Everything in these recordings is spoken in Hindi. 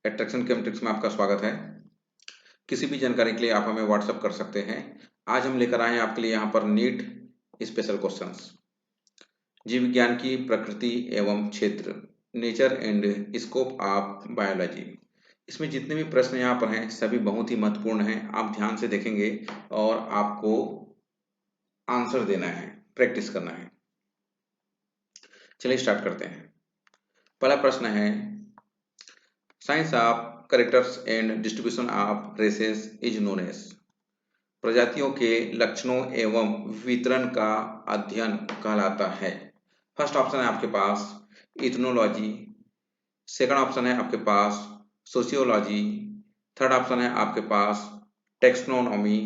एट्रैक्शन केमेस्ट्रिक्स में आपका स्वागत है। किसी भी जानकारी के लिए आप हमें व्हाट्सएप कर सकते हैं। आज हम लेकर आए हैं आपके लिए यहाँ पर नीट स्पेशल क्वेश्चंस। जीव विज्ञान की प्रकृति एवं क्षेत्र, nature and scope of biology. इसमें जितने भी प्रश्न यहाँ पर हैं सभी बहुत ही महत्वपूर्ण हैं। आप ध्यान से देखेंगे और आपको आंसर देना है, प्रैक्टिस करना है। चलिए स्टार्ट करते हैं। पहला प्रश्न है, science of characters and distribution of races is known as. प्रजातियों के लक्षणों एवं वितरण का अध्ययन कहलाता है। फर्स्ट ऑप्शन है आपके पास इथनोलॉजी, सेकंड ऑप्शन है आपके पास सोशियोलॉजी, थर्ड ऑप्शन है आपके पास टेक्सोनोमी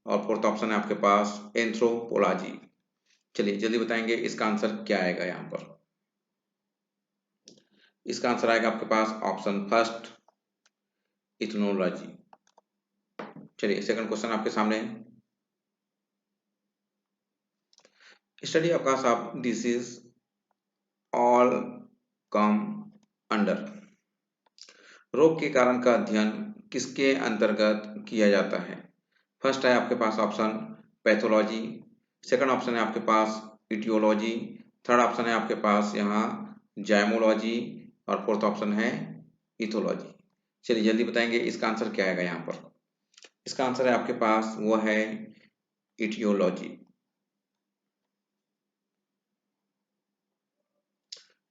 और फोर्थ ऑप्शन है आपके पास एंथ्रोपोलॉजी। चलिए जल्दी बताएंगे इसका आंसर क्या आएगा। यहाँ पर इसका आंसर आएगा आपके पास ऑप्शन फर्स्ट इथनोलॉजी। चलिए सेकंड क्वेश्चन आपके सामने, study of cause of disease all come under. रोग के कारण का अध्ययन किसके अंतर्गत किया जाता है। फर्स्ट है आपके पास ऑप्शन पैथोलॉजी, सेकंड ऑप्शन है आपके पास इटियोलॉजी, थर्ड ऑप्शन है आपके पास यहाँ जाइमोलॉजी और फोर्थ ऑप्शन है इथोलॉजी। चलिए जल्दी बताएंगे इसका आंसर क्या आएगा। यहाँ पर इसका आंसर है आपके पास वो है etiology.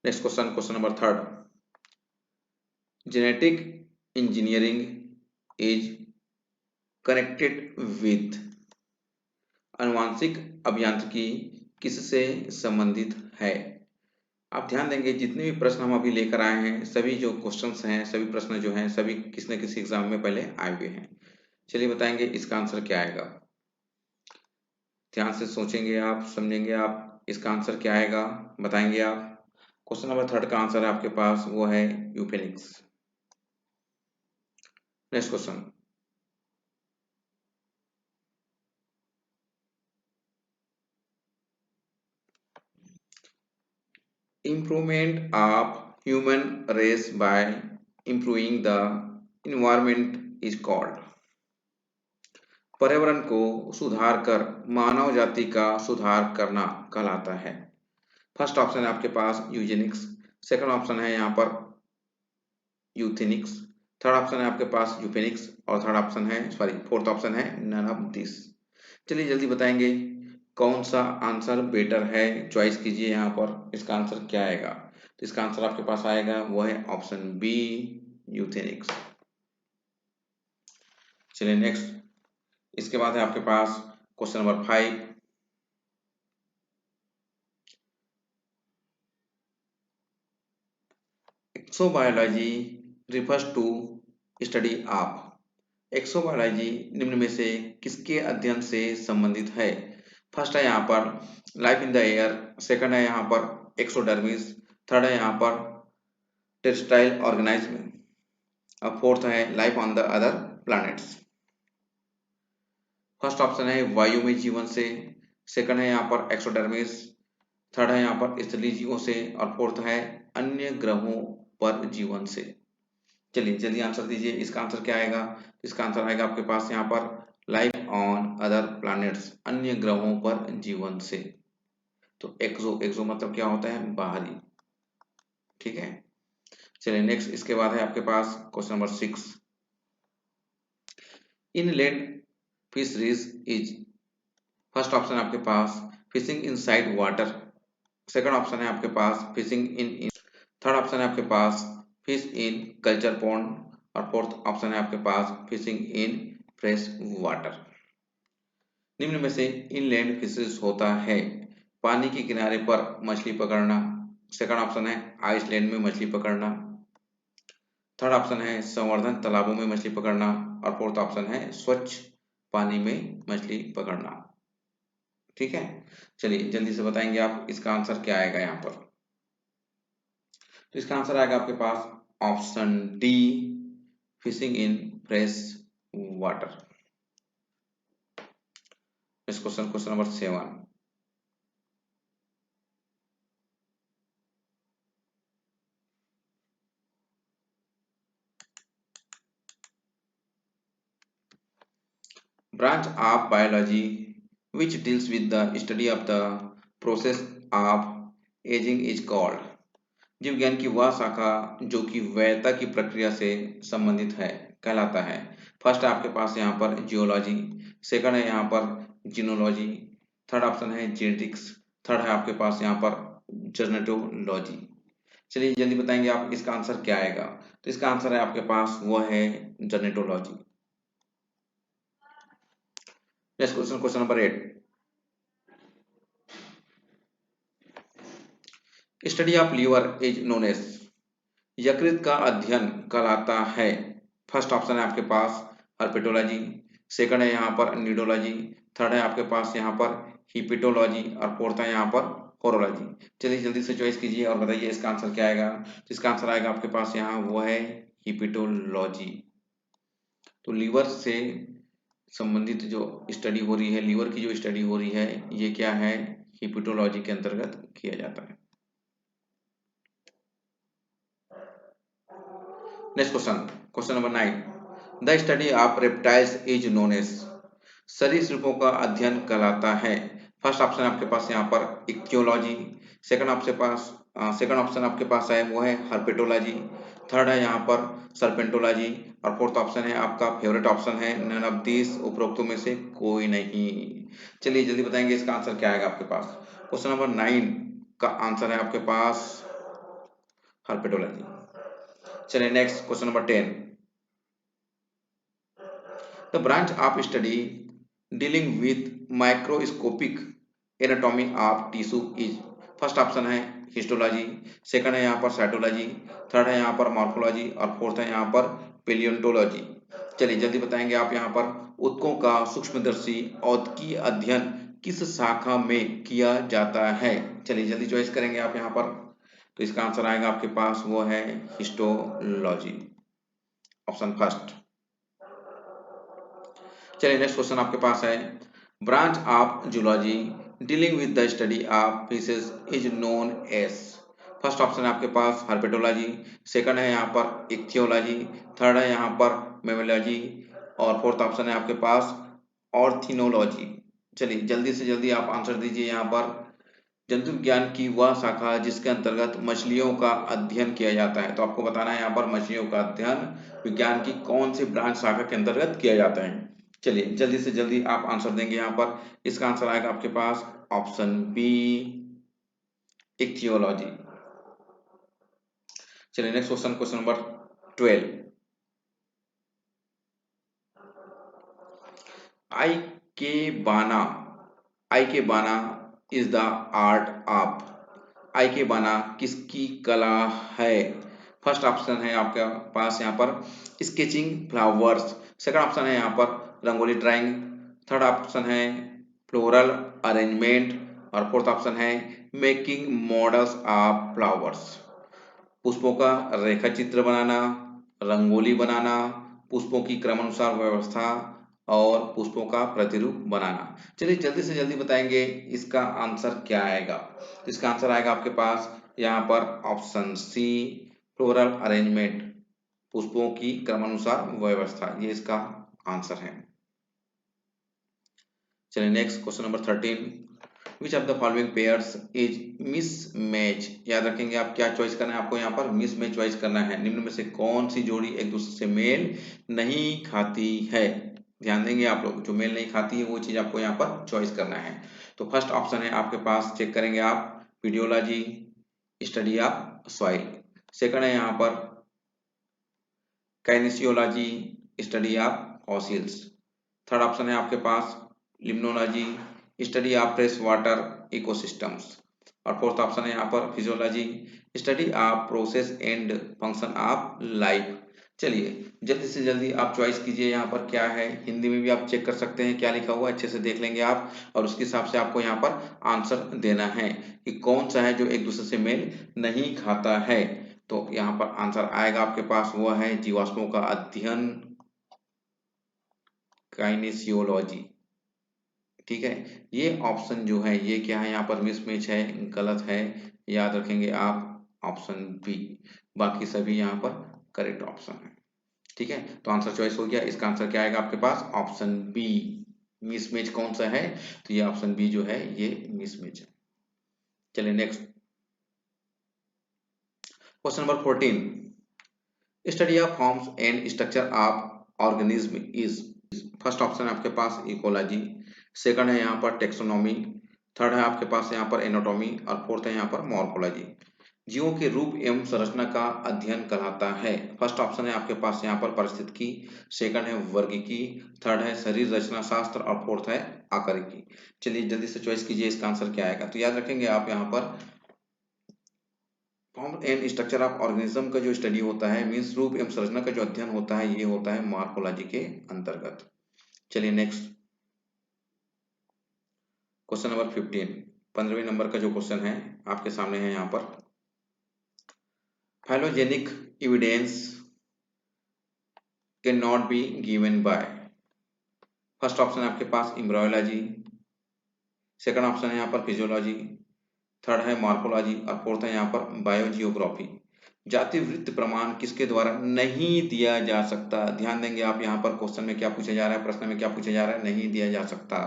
Next question, question number third, genetic engineering is connected with. आनुवांशिक अभियांत्रिकी किससे संबंधित है। आप ध्यान देंगे जितने भी प्रश्न हम अभी लेकर आए हैं सभी जो क्वेश्चंस हैं सभी प्रश्न जो हैं सभी किसी न किसी एग्जाम में पहले आए हुए हैं। चलिए बताएंगे इसका आंसर क्या आएगा। ध्यान से सोचेंगे आप, समझेंगे आप, इसका आंसर क्या आएगा बताएंगे आप। क्वेश्चन नंबर थर्ड का आंसर है आपके पास वो है यूफेनिक्स। Next question, improvement of human race by improving the environment is called। पर्यावरण को सुधार कर मानव जाति का सुधार करना कहलाता है। फर्स्ट ऑप्शन है आपके पास यूजेनिक्स, सेकंड ऑप्शन है यहाँ पर यूथेनिक्स, थर्ड ऑप्शन है आपके पास यूफेनिक्स और थर्ड ऑप्शन है फोर्थ ऑप्शन है नन ऑफ दिस। चलिए जल्दी बताएंगे कौन सा आंसर बेटर है, चॉइस कीजिए। यहाँ पर इसका आंसर क्या आएगा। तो इसका आंसर आपके पास आएगा वो है ऑप्शन बी यूथेनिक्स। चलिए नेक्स्ट, इसके बाद है आपके पास question number 5, exobiology refers to study of. Exobiology निम्न में से किसके अध्ययन से संबंधित है। फर्स्ट है यहाँ पर life in the air, second है यहाँ पर एक्सोडर्मिस, थर्ड है यहाँ पर टेरेस्ट्राइल ऑर्गेनिज्म और फोर्थ है life on the other planets. First option है वायु में जीवन से, सेकंड है यहाँ पर एक्सोडर्मिस, थर्ड है यहाँ पर स्थलीय जीवों से और फोर्थ है अन्य ग्रहों पर जीवन से। चलिए जल्दी आंसर दीजिए इसका आंसर क्या आएगा। इसका आंसर आएगा आपके पास यहाँ पर लाइफ ऑन अदर प्लैनेट्स, अन्य ग्रहों पर जीवन से। तो एक्सो, एक्सो मतलब क्या होता है बाहरी, ठीक है। चलिए नेक्स्ट, इसके बाद है आपके पास question number 6, inland fisheries is. First option आपके पास fishing inside water, second option है आपके पास फिशिंग इन, थर्ड ऑप्शन है आपके पास फिश इन कल्चर पॉन्ड और फोर्थ ऑप्शन है आपके पास फिशिंग इन फ्रेश वाटर। निम्न में से इनलैंड फिशरीज होता है पानी के किनारे पर मछली पकड़ना, सेकंड ऑप्शन है आइसलैंड में मछली पकड़ना, थर्ड ऑप्शन है संवर्धन तालाबों में मछली पकड़ना और फोर्थ ऑप्शन है स्वच्छ पानी में मछली पकड़ना। ठीक है, चलिए जल्दी से बताएंगे आप इसका आंसर क्या आएगा यहाँ पर। तो इसका आंसर आएगा आपके पास option D fishing in fresh water. Next question, question number 7, branch of biology which deals with the study of the process of ageing is called. जीव विज्ञान की वह शाखा जो कि वैधता की प्रक्रिया से संबंधित है कहलाता है। फर्स्ट आपके पास यहाँ पर जियोलॉजी, सेकंड है यहाँ पर जीनोलॉजी, थर्ड ऑप्शन है जेनेटिक्स, थर्ड है आपके पास यहाँ पर जर्नेटोलॉजी। चलिए जल्दी बताएंगे आप इसका आंसर क्या आएगा। तो इसका आंसर है आपके पास वो है gerontology. Next question, question number 8। Study of liver is known as. यकृत का अध्ययन कहलाता है। फर्स्ट ऑप्शन है आपके पास हर्पेटोलॉजी, सेकंड है यहाँ पर नीडोलॉजी, थर्ड है आपके पास यहाँ पर हिपेटोलॉजी और फोर्थ है यहाँ पर होरोलॉजी। चलिए जल्दी से चॉइस कीजिए और बताइए इसका आंसर क्या आएगा। तो इसका आंसर आएगा आपके पास यहाँ वो है हिपेटोलॉजी। तो लीवर से संबंधित जो स्टडी हो रही है, लीवर की जो स्टडी हो रही है, ये क्या है, हिपेटोलॉजी के अंतर्गत किया जाता है। Next question, question number 9। The study of reptiles is known as. सरीसृपों का अध्ययन कहलाता है। फर्स्ट ऑप्शन आपके पास यहाँ पर इक्थियोलॉजी, सेकंड ऑप्शन आपके पास है वो है हर्पेटोलॉजी, थर्ड है यहाँ पर सर्पेंटोलॉजी और फोर्थ ऑप्शन है आपका फेवरेट ऑप्शन है नन ऑफ दिस, उपरोक्तों में से कोई नहीं। चलिए जल्दी बताएंगे इसका आंसर क्या आएगा आपके पास। क्वेश्चन नंबर 9 का आंसर है आपके पास हर्पेटोलॉजी। चलिए next question number 10। The branch of study dealing with microscopic anatomy of tissue is. First option है हिस्टोलॉजी, सेकंड है यहाँ पर साइटोलॉजी, थर्ड है यहाँ पर मॉर्फोलॉजी और फोर्थ है यहाँ पर पेलियोंटोलॉजी। चलिए जल्दी बताएंगे आप यहाँ पर ऊतकों का सूक्ष्मदर्शी औद्योगिक अध्ययन किस शाखा में किया जाता है। चलिए जल्दी चॉइस करेंगे आप यहाँ पर। तो इसका आंसर आएगा आपके पास वो है हिस्टोलॉजी, ऑप्शन फर्स्ट। चलिए नेक्स्ट क्वेश्चन आपके पास है branch of zoology dealing with the study of fishes is known as. First option है आपके पास हर्पेटोलॉजी, सेकंड है यहाँ पर इक्थियोलॉजी, थर्ड है यहाँ पर मेमोलॉजी और फोर्थ ऑप्शन है आपके पास ऑर्थिनोलॉजी। चलिए जल्दी से जल्दी आप आंसर दीजिए यहाँ पर। जंतु विज्ञान की वह शाखा जिसके अंतर्गत मछलियों का अध्ययन किया जाता है। तो आपको बताना है यहाँ पर मछलियों का अध्ययन विज्ञान की कौन सी ब्रांच शाखा के अंतर्गत किया जाता है। चलिए जल्दी से जल्दी आप आंसर देंगे यहाँ पर। इसका आंसर आएगा आपके पास ऑप्शन बी, इक्थियोलॉजी। चलिए next question, question number 12। Ikebana, ikebana is the art of. Ikebana किसकी कला है। फर्स्ट ऑप्शन है आपके पास यहाँ पर स्केचिंग फ्लावर्स, सेकंड ऑप्शन है यहाँ पर रंगोली ड्राइंग, थर्ड ऑप्शन है फ्लोरल अरेंजमेंट और फोर्थ ऑप्शन है मेकिंग मॉडल्स ऑफ फ्लावर्स। पुष्पों का रेखा चित्र बनाना, रंगोली बनाना, पुष्पों की क्रमानुसार व्यवस्था और पुष्पों का प्रतिरूप बनाना। चलिए जल्दी से जल्दी बताएंगे इसका आंसर क्या आएगा। तो इसका आंसर आएगा आपके पास यहाँ पर ऑप्शन सी, फ्लोरल अरेंजमेंट, पुष्पों की क्रमानुसार व्यवस्था, ये इसका आंसर है। चलिए next question number 13। Which of the following pairs is mismatch. याद रखेंगे आप क्या चॉइस करना है आपको यहाँ पर, मिसमैच चॉइस करना है। निम्न में से कौन सी जोड़ी एक दूसरे से मेल नहीं खाती है। ध्यान देंगे आप लोग, जो मेल नहीं खाती है वो चीज आपको यहाँ पर चॉइस करना है। तो फर्स्ट ऑप्शन है आपके पास, चेक करेंगे आप, videology study of soil, second है यहाँ पर kinesiology study of fossils, third option है आपके पास limnology study of fresh water ecosystems और फोर्थ ऑप्शन है यहाँ पर physiology study of process and function of life. चलिए जल्दी से जल्दी आप चॉइस कीजिए यहाँ पर क्या है। हिंदी में भी आप चेक कर सकते हैं क्या लिखा हुआ है, अच्छे से देख लेंगे आप और उसके हिसाब से आपको यहाँ पर आंसर देना है कि कौन सा है जो एक दूसरे से मेल नहीं खाता है। तो यहाँ पर आंसर आएगा आपके पास वो है जीवाश्मों का अध्ययन, काइनेसियोलॉजी। ठीक है, ये ऑप्शन जो है ये क्या है यहाँ पर मिसमैच है, गलत है। याद रखेंगे आप ऑप्शन बी, बाकी सभी यहाँ पर करेक्ट ऑप्शन है। ठीक है, तो आंसर चॉइस हो गया। इसका आंसर क्या आएगा आपके पास, ऑप्शन बी। मिसमैच कौन सा है? तो ये ऑप्शन बी जो है ये मिसमैच है। चलिए next question number 14, study of forms and structure of organism is. First option है आपके पास इकोलॉजी, सेकंड है यहाँ पर टेक्सोनॉमी, थर्ड है आपके पास यहाँ पर एनाटॉमी और फोर्थ है यहाँ पर मॉर्फोलॉजी। जीवों के रूप एवं संरचना का अध्ययन कहलाता है। फर्स्ट ऑप्शन है आपके पास यहाँ पर पारिस्थितिकी, सेकंड है वर्गीकी, थर्ड है शरीर रचना शास्त्र और फोर्थ है आकारिकी। चलिए जल्दी से चॉइस कीजिए, इसका आंसर क्या आएगा। तो याद रखेंगे आप यहाँ पर form and structure of organism का जो स्टडी होता है, मीन्स रूप एवं संरचना का जो अध्ययन होता है, ये होता है मॉर्फोलॉजी के अंतर्गत। चलिए नेक्स्ट क्वेश्चन नंबर 15, 15वें नंबर का जो क्वेश्चन है आपके सामने है यहाँ पर, phylogenic evidence can not be given by. First option है आपके पास एम्ब्रियोलॉजी, सेकंड ऑप्शन है यहाँ पर फिजियोलॉजी, थर्ड है मॉर्फोलॉजी और फोर्थ है यहाँ पर बायोजियोग्राफी। जाति वृत्त प्रमाण किसके द्वारा नहीं दिया जा सकता? ध्यान देंगे आप यहाँ पर क्वेश्चन में क्या पूछा जा रहा है, प्रश्न में क्या पूछा जा रहा है, नहीं दिया जा सकता।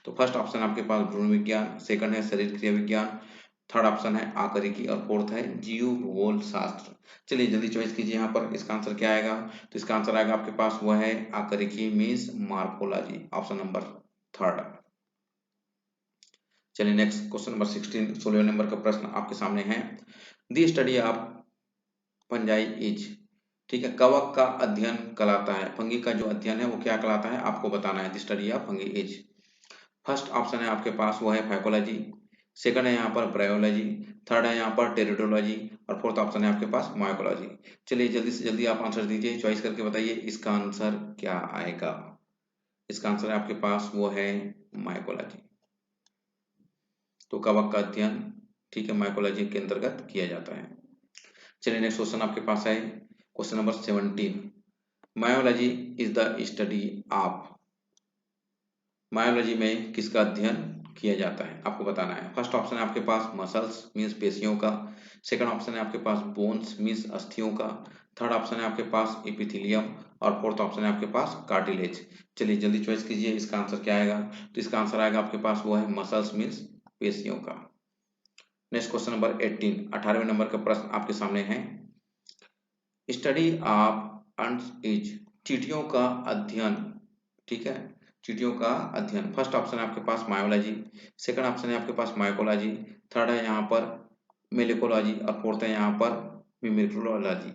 तो फर्स्ट ऑप्शन आपके पास भ्रूण विज्ञान, सेकंड है शरीर क्रिया विज्ञान, थर्ड ऑप्शन है आकारिकी और फोर्थ है जीव भूगोल शास्त्र। चलिए जल्दी चॉइस कीजिए यहाँ पर, इसका आंसर क्या आएगा। तो इसका आंसर आएगा आपके पास वह है आकारिकी means morphology, option number third. चलिए नेक्स्ट क्वेश्चन नंबर 16, 16 नंबर का प्रश्न आपके सामने है, the study of fungi is. ठीक है, कवक का अध्ययन कहलाता है, फंगी का जो अध्ययन है वो क्या कहलाता है आपको बताना है। The study of fungi is. First option है आपके पास वो है फाइकोलॉजी, सेकंड है यहाँ पर ब्रायोलॉजी, थर्ड है यहाँ पर टेरिडोलॉजी और फोर्थ ऑप्शन है आपके पास माइकोलॉजी। चलिए जल्दी से जल्दी आप आंसर दीजिए, चॉइस करके बताइए इसका आंसर क्या आएगा। इसका आंसर है आपके पास वो है माइकोलॉजी। तो कवक का अध्ययन ठीक है माइकोलॉजी के अंतर्गत किया जाता है। चलिए नेक्स्ट क्वेश्चन आपके पास है question number 17, myology is the study of. Myology में किसका अध्ययन किया जाता है आपको बताना है। फर्स्ट ऑप्शन है आपके पास मसल्स मीन्स पेशियों का, सेकंड ऑप्शन है आपके पास बोन्स मीन्स अस्थियों का, थर्ड ऑप्शन है आपके पास एपिथेलियम और फोर्थ ऑप्शन है आपके पास कार्टिलेज। चलिए जल्दी चॉइस कीजिए, इसका आंसर क्या आएगा। तो इसका आंसर आएगा आपके पास वो है मसल्स मीन्स पेशियों का। नेक्स्ट क्वेश्चन नंबर 18, 18वें नंबर का प्रश्न आपके सामने है, स्टडी ऑफ अंट्स इज। चींटियों का अध्ययन, ठीक है चींटियों का अध्ययन। फर्स्ट ऑप्शन है आपके पास मायोलॉजी, सेकंड ऑप्शन है आपके पास माइकोलॉजी, थर्ड है यहाँ पर मेलिकोलॉजी और फोर्थ है यहाँ पर मिमिक्रोलॉजी।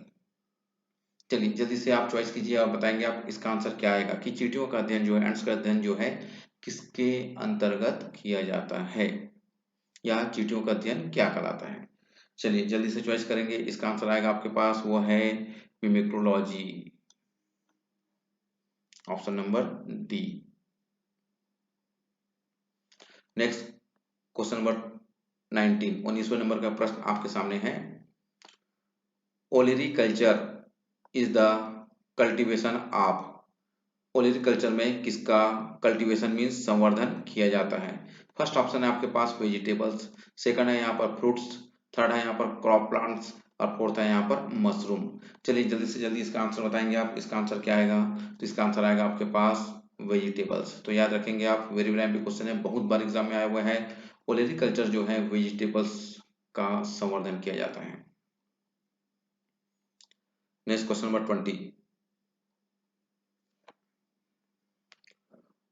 चलिए जल्दी से आप चॉइस कीजिए और बताएंगे आप इसका आंसर क्या आएगा कि चींटियों का अध्ययन जो है, एंट्स का अध्ययन जो है किसके अंतर्गत किया जाता है या चींटियों का अध्ययन क्या कहलाता है। चलिए जल्दी से चॉइस करेंगे, इसका आंसर आएगा आपके पास वो है myrmecology, option number D. Next question number 19, 19वें नंबर का प्रश्न आपके सामने है, olericulture is the cultivation of. Olericulture में किसका कल्टीवेशन मीन्स संवर्धन किया जाता है। फर्स्ट ऑप्शन है आपके पास वेजिटेबल्स, सेकंड है यहाँ पर फ्रूट्स, थर्ड है यहाँ पर क्रॉप प्लांट्स और फोर्थ है यहाँ पर मशरूम। चलिए जल्दी से जल्दी इसका आंसर बताएंगे आप, इसका आंसर क्या आएगा। तो इसका आंसर आएगा आपके पास वेजिटेबल्स। तो याद रखेंगे आप, वेरी वेरी क्वेश्चन है, बहुत बार एग्जाम में आया हुआ है। ओलेरीकल्चर जो है वेजिटेबल्स का संवर्धन किया जाता है। Next question number 20,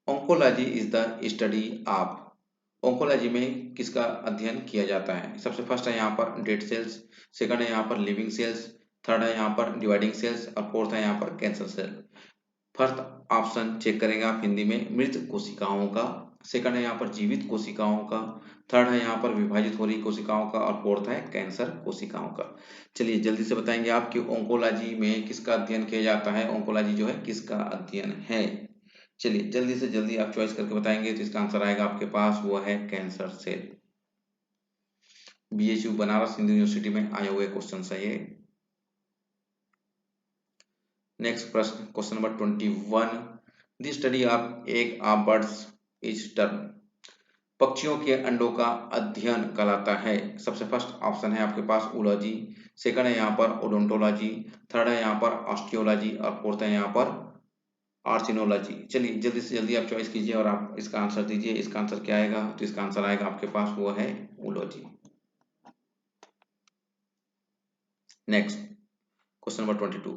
oncology is the study of. Oncology में किसका अध्ययन किया जाता है। सबसे फर्स्ट है यहाँ पर डेड सेल्स, सेकंड है यहाँ पर लिविंग सेल्स, थर्ड है यहाँ पर डिवाइडिंग सेल्स और फोर्थ है यहाँ पर cancer cell. First option check करेंगे आप हिंदी में मृत कोशिकाओं का, सेकंड है यहाँ पर जीवित कोशिकाओं का, थर्ड है यहाँ पर विभाजित हो रही कोशिकाओं का और फोर्थ है कैंसर कोशिकाओं का। चलिए जल्दी से बताएंगे आप कि ओंकोलॉजी में किसका अध्ययन किया जाता है, ओंकोलॉजी जो है किसका अध्ययन है। चलिए जल्दी से जल्दी आप चॉइस करके बताएंगे, तो इसका आंसर आएगा आपके पास वो है cancer cell. BHU Banaras Hindu university में आए हुए क्वेश्चन है ये। नेक्स्ट प्रश्न question number 21, the study of egg of birds is term. पक्षियों के अंडों का अध्ययन कहलाता है। सबसे फर्स्ट ऑप्शन है आपके पास ओलॉजी, सेकंड है यहाँ पर ओडोंटोलॉजी, थर्ड है यहाँ पर ऑस्टियोलॉजी और फोर्थ है यहाँ पर ऑर्चिनोलॉजी। चलिए जल्दी से जल्दी आप चॉइस कीजिए और आप इसका आंसर दीजिए। इसका आंसर क्या आएगा? तो इसका आंसर आएगा आपके पास वो है oology. Next question number 22।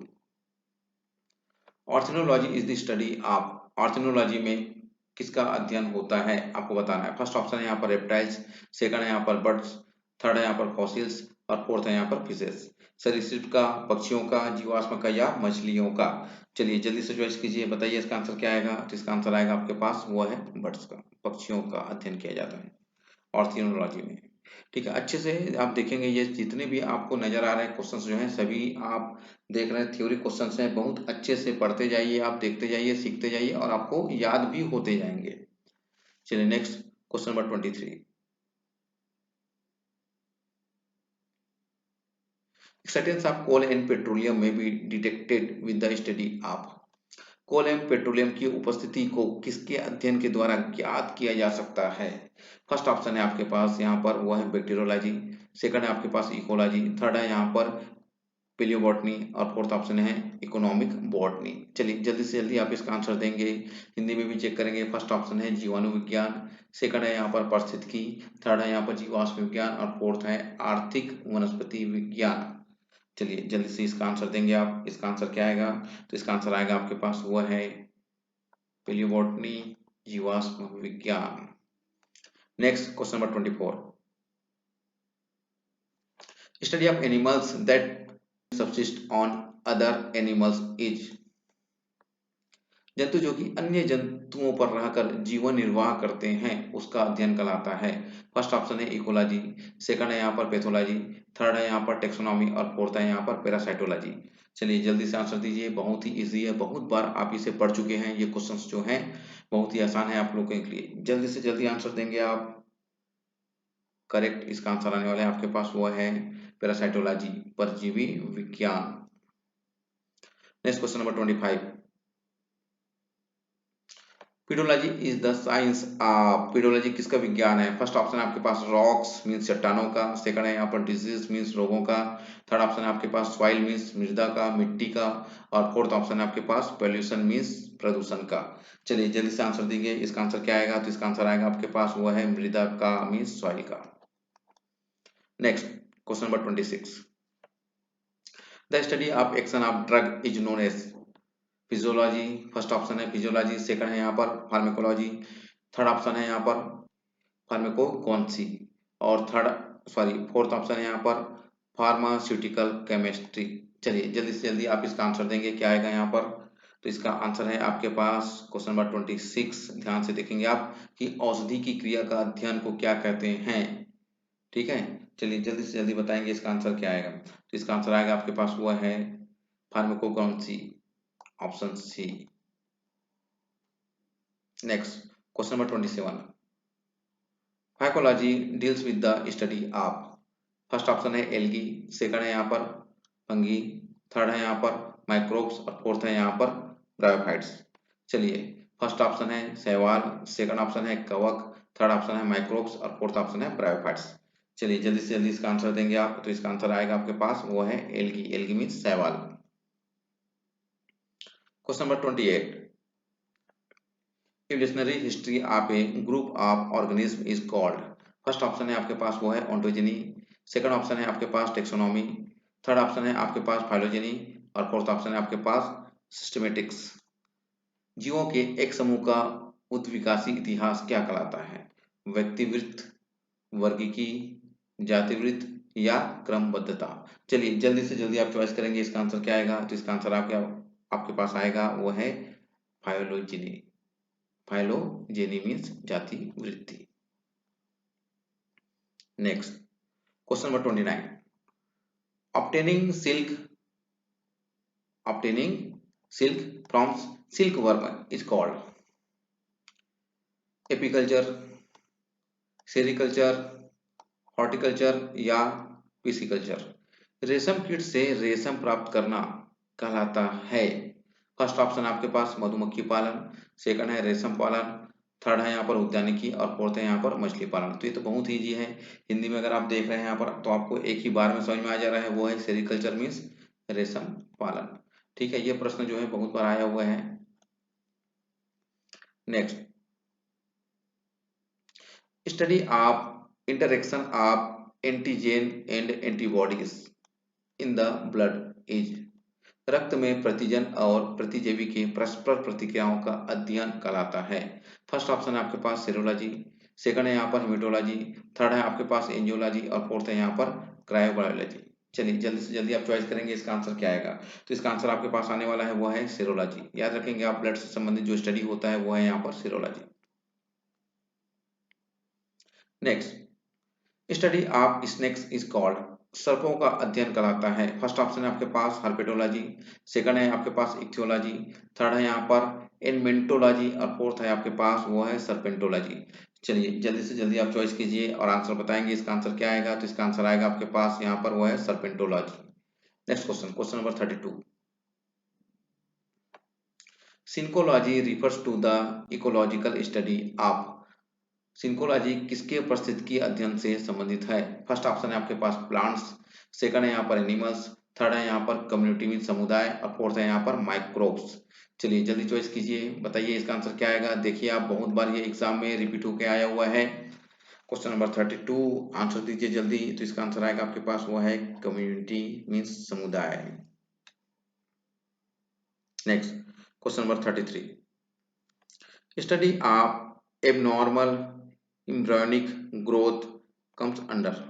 Orchidology is the study of, orchidology में किसका अध्ययन होता है आपको बताना है। फर्स्ट ऑप्शन है यहाँ पर रेप्टाइल्स, सेकंड है यहाँ पर बर्ड्स, थर्ड है यहाँ पर फॉसिल्स और फोर्थ है यहाँ पर फिशेस। सरीसृप का, पक्षियों का, जीवाश्म का या मछलियों का। चलिए जल्दी से चॉइस कीजिए, बताइए इसका आंसर क्या आएगा। तो इसका आंसर आएगा आपके पास वो है बर्ड्स का, पक्षियों का अध्ययन किया जाता है ऑर्चिनोलॉजी में। ठीक है, अच्छे से आप देखेंगे ये जितने भी आपको नजर आ रहे हैं क्वेश्चंस जो हैं सभी आप देख रहे हैं थ्योरी क्वेश्चंस हैं। बहुत अच्छे से पढ़ते जाइए, आप देखते जाइए, सीखते जाइए और आपको याद भी होते जाएंगे। चलिए next question number 23। Acceptance of coal and petroleum may be detected with the study of, कोल एवं पेट्रोलियम की उपस्थिति को किसके अध्ययन के द्वारा ज्ञात किया जा सकता है। फर्स्ट ऑप्शन है आपके पास यहाँ पर वो है बैक्टीरियोलॉजी, सेकंड है आपके पास इकोलॉजी, थर्ड है यहाँ पर पेलियोबॉटनी और फोर्थ ऑप्शन है इकोनॉमिक बॉटनी। चलिए जल्दी से जल्दी आप इसका आंसर देंगे, हिंदी में भी चेक करेंगे। फर्स्ट ऑप्शन है जीवाणु विज्ञान, सेकंड है यहाँ पर पारिस्थितिकी, थर्ड है यहाँ पर जीवाश्म विज्ञान और फोर्थ है आर्थिक वनस्पति विज्ञान। चलिए जल्दी से इसका आंसर देंगे आप। इसका आंसर क्या आएगा? तो इसका आंसर आएगा आपके पास वो है पेलियोबॉटनी, जीवाश्म विज्ञान। Next question number 24। Study of animals that subsist on other animals is, जंतु जो कि अन्य जंतुओं पर रहकर जीवन निर्वाह करते हैं उसका अध्ययन कहलाता है। फर्स्ट ऑप्शन है इकोलॉजी, सेकंड है यहाँ पर पैथोलॉजी, थर्ड है यहाँ पर टेक्सोनॉमी और फोर्थ है यहाँ पर पैरासाइटोलॉजी। चलिए जल्दी से आंसर दीजिए, बहुत ही इजी है, बहुत बार आप इसे पढ़ चुके हैं। ये क्वेश्चंस जो हैं बहुत ही आसान है आप लोगों के लिए। जल्दी से जल्दी आंसर देंगे आप। करेक्ट इसका आंसर आने वाला है आपके पास वो है पैरासाइटोलॉजी, परजीवी विज्ञान। Next question number 25। Pedology is the science of, pedology किसका विज्ञान है। फर्स्ट ऑप्शन है आपके पास रॉक्स मीन्स चट्टानों का, सेकंड है यहाँ पर डिजीज मीन्स रोगों का, थर्ड ऑप्शन है आपके पास सॉइल मीन्स मृदा का, मिट्टी का और फोर्थ ऑप्शन है आपके पास पॉल्यूशन मीन्स प्रदूषण का। चलिए जल्दी से आंसर दीजिए, इसका आंसर क्या आएगा। तो इसका आंसर आएगा आपके पास वो है मृदा का मीन्स सॉइल का। Next question number 26। The study of action of drug is known as, physiology, first option है फिजियोलॉजी, सेकंड है यहाँ पर फार्मेकोलॉजी, थर्ड ऑप्शन है यहाँ पर फार्मेकोगनोसी और फोर्थ ऑप्शन है यहाँ पर फार्मास्यूटिकल केमिस्ट्री। चलिए जल्दी से जल्दी आप इसका आंसर देंगे, क्या आएगा यहाँ पर। तो इसका आंसर है आपके पास क्वेश्चन नंबर 26। ध्यान से देखेंगे आप कि औषधि की क्रिया का अध्ययन को क्या कहते हैं। ठीक है, चलिए जल्दी से जल्दी बताएंगे इसका आंसर क्या आएगा। तो इसका आंसर आएगा आपके पास हुआ है pharmacognosy, option C. Next question number 27। Phycology deals with the study of, first option है एल्गी, सेकंड है यहाँ पर फंगी, थर्ड है यहाँ पर माइक्रोब्स और फोर्थ है यहाँ पर ब्रायोफाइट्स। चलिए फर्स्ट ऑप्शन है शैवाल, सेकंड ऑप्शन है कवक, थर्ड ऑप्शन है माइक्रोब्स और फोर्थ ऑप्शन है ब्रायोफाइट्स। चलिए जल्दी से जल्दी इसका आंसर देंगे आप। तो इसका आंसर आएगा आपके पास वो है एल्गी, एल्गी मीन्स शैवाल। Question number 28। Evolutionary history of A group of organism is called, first option है आपके पास वो है ओंटोजेनी, सेकंड ऑप्शन है आपके पास टेक्सोनॉमी, थर्ड ऑप्शन है आपके पास फाइलोजेनी और फोर्थ ऑप्शन है आपके पास सिस्टमेटिक्स। जीवों के एक समूह का उद्विकासी इतिहास क्या कहलाता है। व्यक्तिवृत्त, वर्गीकी, जातिवृत्त या क्रमबद्धता। चलिए जल्दी से जल्दी आप चॉइस करेंगे, इसका आंसर क्या आएगा। तो इसका आंसर आपके पास आएगा वो है फाइलोजेनी, फाइलोजेनी मीन्स जाति वृत्ति। Next question number 29। Obtaining silk, obtaining silk from silk worm is called apiculture, sericulture, horticulture या पिसिकल्चर। रेशम कीट से रेशम प्राप्त करना कहलाता है। फर्स्ट ऑप्शन आपके पास मधुमक्खी पालन, सेकंड है रेशम पालन, थर्ड है यहाँ पर उद्यानिकी और फोर्थ है यहाँ पर मछली पालन। तो ये तो बहुत ईजी है, हिंदी में अगर आप देख रहे हैं यहाँ पर तो आपको एक ही बार में समझ में आ जा रहा है, वो है सेरिकल्चर मीन्स रेशम पालन। ठीक है, ये प्रश्न जो है बहुत बार आया हुआ है। Next, study of interaction of antigen and antibodies in the blood is, रक्त में प्रतिजन और प्रतिजैवी के परस्पर प्रतिक्रियाओं का अध्ययन कहलाता है। फर्स्ट ऑप्शन है आपके पास सीरोलॉजी, सेकंड है यहाँ पर हेमेटोलॉजी, थर्ड है आपके पास एंजियोलॉजी और फोर्थ है यहाँ पर क्रायोबायोलॉजी। चलिए जल्दी से जल्दी आप चॉइस करेंगे इसका आंसर क्या आएगा। तो इसका आंसर आपके पास आने वाला है वो है सीरोलॉजी। याद रखेंगे आप, ब्लड से संबंधित जो स्टडी होता है वो है यहाँ पर serology. Next, study of snakes is called, सर्पों का अध्ययन कराता है। फर्स्ट ऑप्शन है आपके पास हर्पेटोलॉजी, सेकंड है आपके पास इक्थियोलॉजी, थर्ड है यहाँ पर एनमेंटोलॉजी और फोर्थ है आपके पास वो है सर्पेंटोलॉजी। चलिए जल्दी से जल्दी आप चॉइस कीजिए और आंसर बताएंगे इसका आंसर क्या आएगा। तो इसका आंसर आएगा आपके पास यहाँ पर वो है serpentology. Next question, question number 32, synecology refers to the ecological study of, synecology किसके उपस्थिति अध्ययन से संबंधित है। फर्स्ट ऑप्शन है आपके पास प्लांट्स, सेकंड है यहाँ पर एनिमल्स, थर्ड है यहाँ पर कम्युनिटी में समुदाय और फोर्थ है यहाँ पर माइक्रोब्स। चलिए जल्दी चॉइस कीजिए, बताइए इसका आंसर क्या आएगा। देखिए आप, बहुत बार ये एग्जाम में रिपीट होके आया हुआ है। क्वेश्चन नंबर 32, आंसर दीजिए जल्दी। तो इसका आंसर आएगा आपके पास वो है कम्युनिटी मीन्स समुदाय। Next, question number 33, study of abnormal embryonic growth comes under,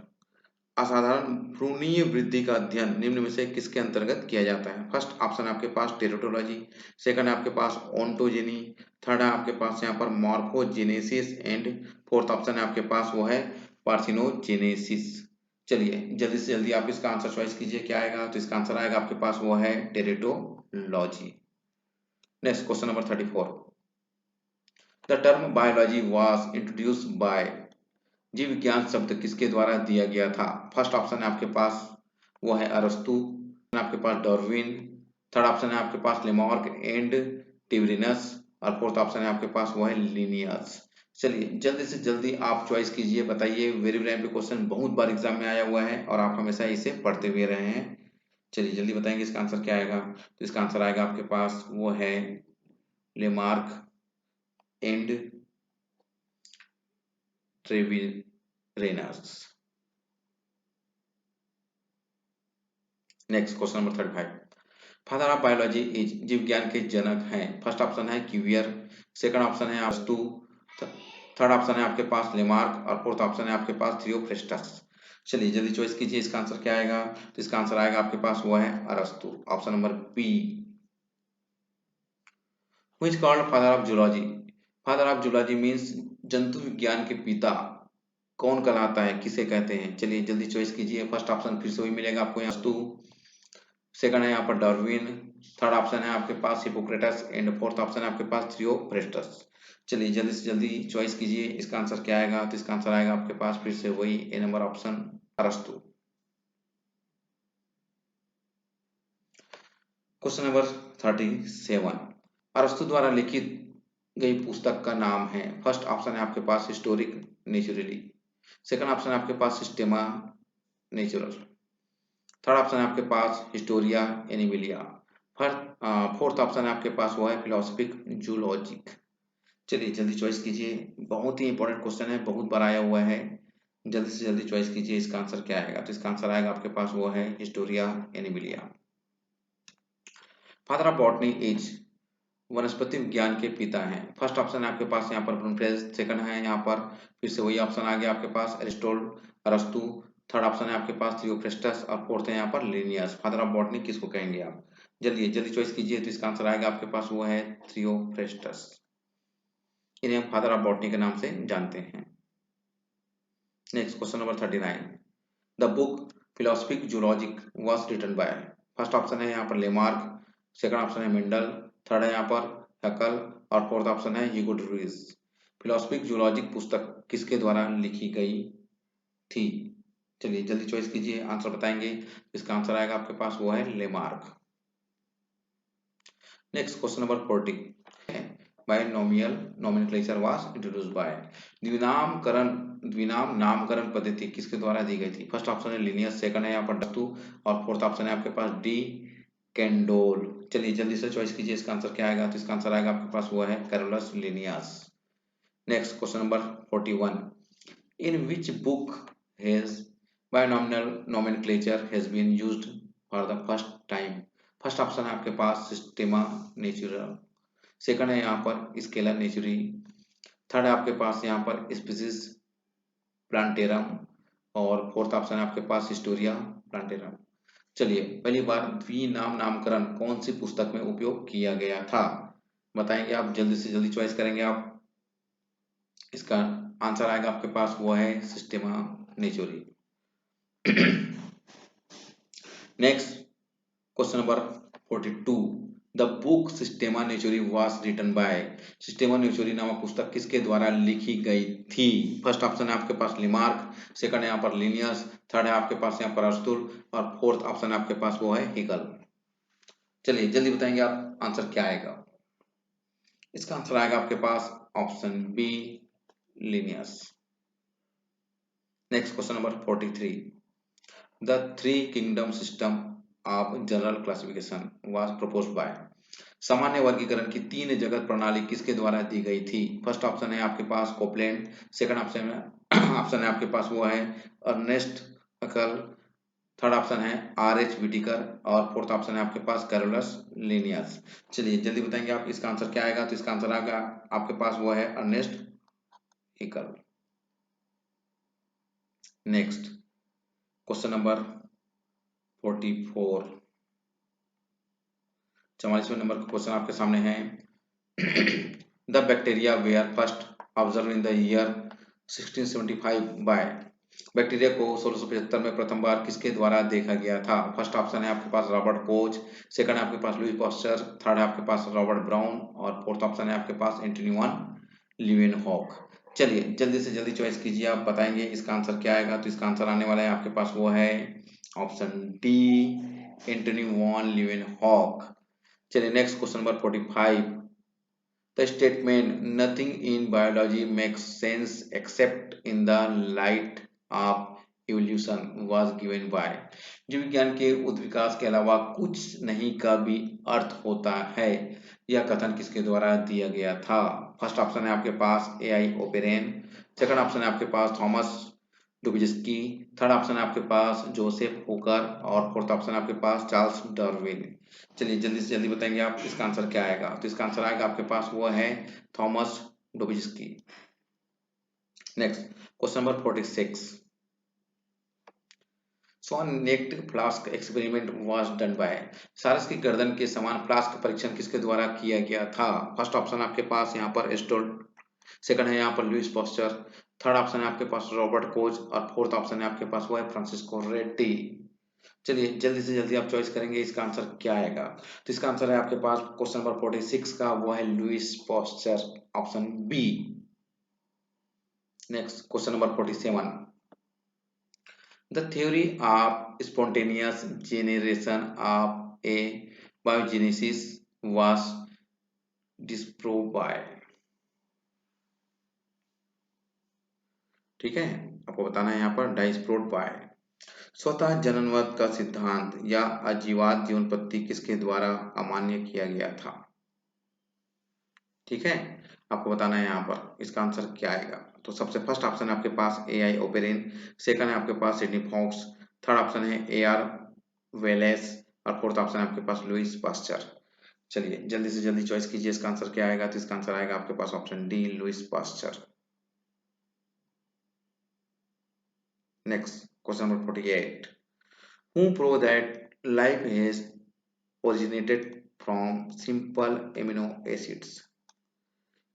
असाधारण भ्रूणीय वृद्धि का अध्ययन निम्न में से किसके अंतर्गत किया जाता है। फर्स्ट ऑप्शन आपके पास टेरोटोलॉजी, सेकंड है आपके पास ओंटोजेनी, थर्ड है आपके पास यहाँ पर मॉर्फोजेनेसिस एंड फोर्थ ऑप्शन है आपके पास वो है पार्थिनोजेनेसिस। चलिए जल्दी से जल्दी आप इसका आंसर चॉइस कीजिए क्या आएगा। तो इसका आंसर आएगा आपके पास वो है teratology. Next, question number 34, the term biology was introduced bye, जीव विज्ञान शब्द किसके द्वारा दिया गया था। फर्स्ट ऑप्शन है आपके पास वो है अरस्तु, आपके पास डार्विन, थर्ड ऑप्शन है आपके पास लेमार्क एंड टिबरिनस और फोर्थ ऑप्शन है आपके पास वो है लिनियस। चलिए जल्दी से जल्दी आप चॉइस कीजिए, बताइए। वेरी वेरी इंपॉर्टेंट क्वेश्चन, बहुत बार एग्जाम में आया हुआ है और आप हमेशा इसे पढ़ते हुए रहे हैं। चलिए जल्दी बताएंगे इसका आंसर क्या आएगा। तो इसका आंसर आएगा आपके पास वो है Lamarck and Treviranus. Next, question number 35, father of biology is, जीव विज्ञान के जनक हैं। फर्स्ट ऑप्शन है क्यूवियर, सेकंड ऑप्शन है अरस्तु, थर्ड ऑप्शन है आपके पास लेमार्क और फोर्थ ऑप्शन है आपके पास थियोफ्रेस्टस। चलिए जल्दी चॉइस कीजिए, इसका आंसर क्या आएगा। तो इसका आंसर आएगा आपके पास वो है अरस्तु, option number B. Who is called father of zoology, father of zoology means जंतु विज्ञान के पिता कौन कहलाता है, किसे कहते हैं। चलिए जल्दी चॉइस कीजिए। फर्स्ट ऑप्शन फिर से वही मिलेगा आपको यहाँ अरस्तु, सेकंड है यहाँ पर डार्विन, थर्ड ऑप्शन है आपके पास हिपोक्रेटस एंड फोर्थ ऑप्शन है आपके पास थियोफ्रेस्टस। चलिए जल्दी से जल्दी चॉइस कीजिए, इसका आंसर क्या आएगा। तो इसका आंसर आएगा आपके पास फिर से वही ए नंबर ऑप्शन अरस्तु। क्वेश्चन नंबर 37, अरस्तु द्वारा लिखित गई पुस्तक का नाम है। फर्स्ट ऑप्शन है आपके पास हिस्टोरिक नेचुरली, सेकंड ऑप्शन है आपके पास सिस्टेमा नेचुरल, थर्ड ऑप्शन है आपके पास हिस्टोरिया एनिमिलिया, फोर्थ ऑप्शन है आपके पास वो है फिलोसफिक जूलॉजिक। चलिए जल्दी चॉइस कीजिए, बहुत ही इंपॉर्टेंट क्वेश्चन है, बहुत बार आया हुआ है। जल्दी से जल्दी चॉइस कीजिए, इसका आंसर क्या आएगा। तो इसका आंसर आएगा आपके पास वो है Historia Animalia. Father of botany is, वनस्पति विज्ञान के पिता हैं। फर्स्ट ऑप्शन है आपके पास यहाँ पर ब्रूनफेल्ड, सेकंड है यहाँ पर फिर से वही ऑप्शन आ गया आपके पास एरिस्टोल अरस्तु, थर्ड ऑप्शन है आपके पास थियोफ्रेस्टस और फोर्थ है यहाँ पर लिनियस। फादर ऑफ बॉटनी किसको कहेंगे आप, जल्दी जल्दी चॉइस कीजिए। तो इसका आंसर आएगा आपके पास वो है थियोफ्रेस्टस, इन्हें हम फादर ऑफ बॉटनी के नाम से जानते हैं। Next, question number 39, the book philosophie zoologique was written by, first option है यहाँ पर लेमार्क, सेकंड ऑप्शन है मेंडल, थर्ड है यहाँ पर हैकल और फोर्थ ऑप्शन है ह्यूगो ड्यूरिस। फिलोसफिक जूलॉजिक पुस्तक किसके द्वारा लिखी गई थी। चलिए जल्दी चॉइस कीजिए, आंसर बताएंगे। इसका आंसर आएगा आपके पास वो है Lamarck. Next, question number 40, binomial nomenclature was introduced by, द्विनाम नामकरण पद्धति किसके द्वारा दी गई थी। फर्स्ट ऑप्शन है लिनियस, सेकंड है यहाँ पर अरस्तु और फोर्थ ऑप्शन है आपके पास डी कैंडोल। चलिए जल्दी से चॉइस कीजिए, इसका आंसर क्या आएगा? तो इसका आंसर आएगा आपके पास वो है Carolus Linnaeus. Next question number 41, in which book has binomial nomenclature has been used for the first time? First option है आपके पास सिस्टेमा नेचुरल, सेकंड है यहाँ पर स्केलर नेचुरी, थर्ड है आपके पास यहाँ पर स्पीसीज प्लांटेरम, और फोर्थ ऑप्शन है आपके पास हिस्टोरिया प्लांटेरम। चलिए पहली बार द्विनाम नामकरण कौन सी पुस्तक में उपयोग किया गया था? बताएंगे आप, जल्दी से जल्दी चॉइस करेंगे आप। इसका आंसर आएगा आपके पास वो है Systema Naturae. Next question number 42, the book Systema Naturae was written by, Systema Naturae नामक पुस्तक किसके द्वारा लिखी गई थी? फर्स्ट ऑप्शन है आपके पास लिमार्क, सेकंड है यहाँ पर लिनियस, थर्ड है आपके पास यहाँ पर अरस्तुल, और फोर्थ ऑप्शन है आपके पास वो है हिगल। चलिए जल्दी बताएंगे आप, आंसर क्या आएगा? इसका आंसर आएगा आपके पास option B Linnaeus. Next question number 43, the three kingdom system of general classification was proposed by, सामान्य वर्गीकरण की तीन जगत प्रणाली किसके द्वारा दी गई थी? फर्स्ट ऑप्शन है आपके पास कोपलैंड, सेकंड ऑप्शन है आपके पास वो है अर्नेस्ट हकल, थर्ड ऑप्शन है आर.एच. विटिकर, और फोर्थ ऑप्शन है आपके पास कैरोलस लिनियस। चलिए जल्दी बताएंगे आप, इसका आंसर क्या आएगा? तो इसका आंसर आएगा आपके पास वो है Ernst Haeckel. Next question number 44, 44वें नंबर का क्वेश्चन आपके सामने है। The bacteria were first observe in the year 1675 by, bacteria को 1675 में प्रथम बार किसके द्वारा देखा गया था? फर्स्ट ऑप्शन है आपके पास रॉबर्ट कोच, सेकंड है आपके पास लुई पास्चर, थर्ड है आपके पास रॉबर्ट ब्राउन, और फोर्थ ऑप्शन है आपके पास एंटनी वन लीवेनहॉक। चलिए जल्दी से जल्दी चॉइस कीजिए, आप बताएंगे इसका आंसर क्या आएगा? तो इसका आंसर आने वाला है आपके पास वो है option D Antony van Leeuwenhoek. चलिए next question number 45, the statement nothing in biology makes sense except in the light of evolution was given by, जीव विज्ञान के उद्विकास के अलावा कुछ नहीं का भी अर्थ होता है, यह कथन किसके द्वारा दिया गया था? फर्स्ट ऑप्शन है आपके पास ए.आई. ओपेरेन, सेकंड ऑप्शन है आपके पास थॉमस डुबिस्की, थर्ड ऑप्शन है आपके पास जोसेफ हुकर, और फोर्थ ऑप्शन है आपके पास चार्ल्स डार्विन। चलिए जल्दी से जल्दी बताएंगे आप, इसका आंसर क्या आएगा? तो इसका आंसर आएगा आपके पास वो है Thomas Dubiski. Next question number 46, swan necked flask experiment was done by, सारस की गर्दन के समान फ्लास्क परीक्षण किसके द्वारा किया गया था? फर्स्ट ऑप्शन आपके पास यहाँ पर एस्टोल, सेकंड है यहाँ पर लुइस पास्चर, थर्ड ऑप्शन है आपके पास रॉबर्ट कोच, और फोर्थ ऑप्शन है आपके पास वो है फ्रांसिस्को रेड्डी। चलिए जल्दी से जल्दी आप चॉइस करेंगे, इसका आंसर क्या आएगा? तो इसका आंसर है आपके पास क्वेश्चन नंबर 46 का वो है Louis Pasteur, option B. Next question number 47, the theory of spontaneous generation of a biogenesis was disproved by, ठीक है आपको बताना है यहाँ पर डिस्प्रूव्ड बाय, स्वतः जननवत का सिद्धांत या अजीवात जीवनपत्ति किसके द्वारा अमान्य किया गया था? ठीक है आपको बताना है यहाँ पर, इसका आंसर क्या आएगा? तो सबसे फर्स्ट ऑप्शन है आपके पास ए.आई. ओपेरेन, सेकंड है आपके पास सिडनी फॉक्स, थर्ड ऑप्शन है ए.आर. वेलेस, और फोर्थ ऑप्शन है आपके पास लुइस पास्चर। चलिए जल्दी से जल्दी चॉइस कीजिए, इसका आंसर क्या आएगा? तो इसका आंसर आएगा आपके पास option D Louis Pasteur. Next question number 48, who proved that life has originated from simple amino acids,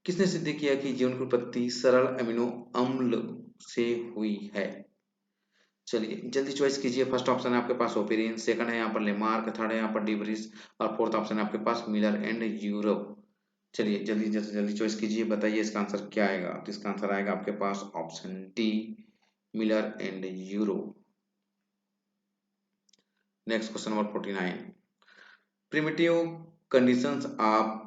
किसने सिद्ध किया कि जीवन की उत्पत्ति सरल अमीनो अम्ल से हुई है? चलिए जल्दी चॉइस कीजिए, फर्स्ट ऑप्शन है आपके पास ओपेरिन, सेकंड है यहाँ पर लेमार्क, थर्ड है यहाँ पर डिब्रिस, और फोर्थ ऑप्शन है आपके पास मिलर एंड यूरोप। चलिए जल्दी जल्दी जल्दी चॉइस कीजिए, बताइए इसका आंसर क्या आएगा? तो इसका आंसर आएगा आपके पास option D Miller and Urey. Next question number 49, primitive conditions of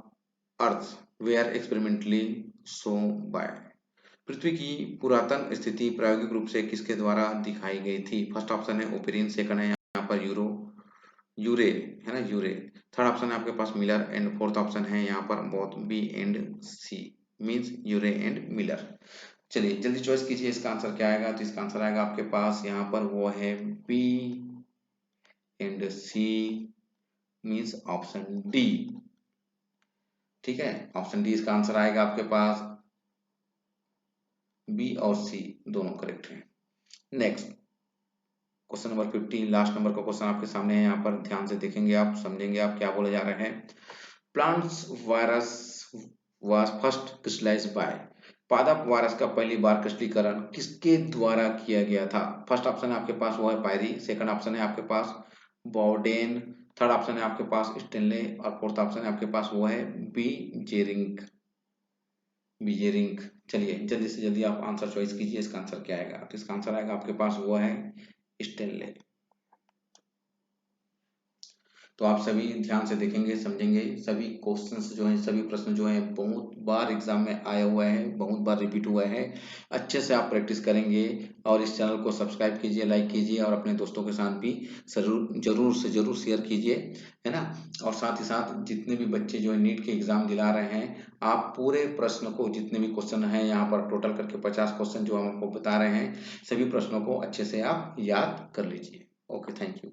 earth were experimentally shown by, पृथ्वी की पुरातन स्थिति प्रायोगिक रूप से किसके द्वारा दिखाई गई थी? फर्स्ट ऑप्शन है ओपेरिन, सेकंड है यहाँ पर यूरो, यूरे, है ना, यूरे। थर्ड ऑप्शन है आपके पास मिलर एंड फोर्थ ऑप्शन है यहाँ पर both B and C, means Urey and Miller. चलिए जल्दी चॉइस कीजिए, इसका आंसर क्या आएगा। तो इसका आंसर आएगा आपके पास यहाँ पर वो है B and C, means option D. ठीक है, ऑप्शन डी इसका आंसर आएगा आपके पास। बी और सी दोनों करेक्ट हैं। Next question number 50, last number का क्वेश्चन आपके सामने है। यहाँ पर ध्यान से देखेंगे आप, समझेंगे आप क्या बोले जा रहे हैं। Plants virus was first crystallised by, पादप वायरस का पहली बार क्रिस्टलीकरण किसके द्वारा किया गया था। फर्स्ट ऑप्शन है आपके पास वो है पायरी, सेकंड ऑप्शन है आपके पास बोर्डेन, थर्ड ऑप्शन है आपके पास स्टेनले और फोर्थ ऑप्शन है आपके पास वो है बी जेरिंग, बीजेरिंग। चलिए जल्दी से जल्दी आप आंसर चॉइस कीजिए, इसका आंसर क्या आएगा। तो इसका आंसर आएगा आपके पास वो है स्टेनले। तो आप सभी ध्यान से देखेंगे, समझेंगे। सभी क्वेश्चंस जो हैं, सभी प्रश्न जो हैं बहुत बार एग्जाम में आया हुआ है, बहुत बार रिपीट हुआ है। अच्छे से आप प्रैक्टिस करेंगे और इस चैनल को सब्सक्राइब कीजिए, लाइक कीजिए और अपने दोस्तों के साथ भी जरूर जरूर से जरूर शेयर कीजिए, है ना। और साथ ही साथ जितने भी बच्चे जो है नीट के एग्जाम दिला रहे हैं, आप पूरे प्रश्न को, जितने भी क्वेश्चन हैं यहाँ पर टोटल करके 50 क्वेश्चन जो हम आपको बता रहे हैं, सभी प्रश्नों को अच्छे से आप याद कर लीजिए। Okay, thank you.